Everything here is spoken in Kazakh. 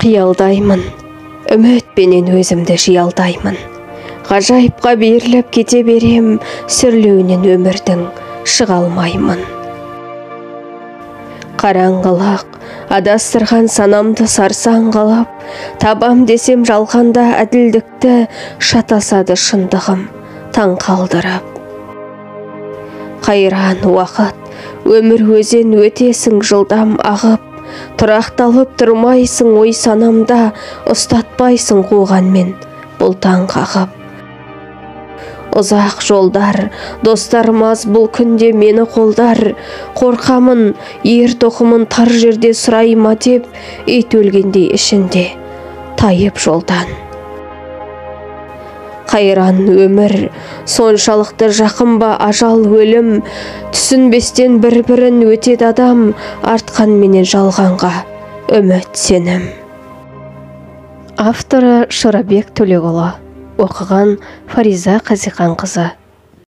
Қиялдаймын, үмітпенен өзімді жиялдаймын. Ғажайыпқа беріліп кете берем, сүрлеуінен өмірдің шыға алмаймын. Қараңғылық, адастырған санамды сарсан қалап, табам десем жалғанда әділдікті, шатасады шындығым таң қалдырып. Қайран уақыт, өмір өзен өтесің жылдам ағып, тұрақталып тұрмайсың ой санамда, ұстатпайсың қуғанмен бұлтан қағып. Ұзақ жолдар, достарымаз бұл күнде мені қолдар, қорқамын, ер тоқымын тар жерде сұрайма деп, ит өлгендей ішінде тайып жолдан. Қайран өмір, соншалықты жақын ба ажал өлім, түсінбестен бір-бірін өтеді адам, артқан менен жалғанға үміт сенім. Авторы Шорабек Төлеғұлы, оқыған Фариза Қазиқанқызы.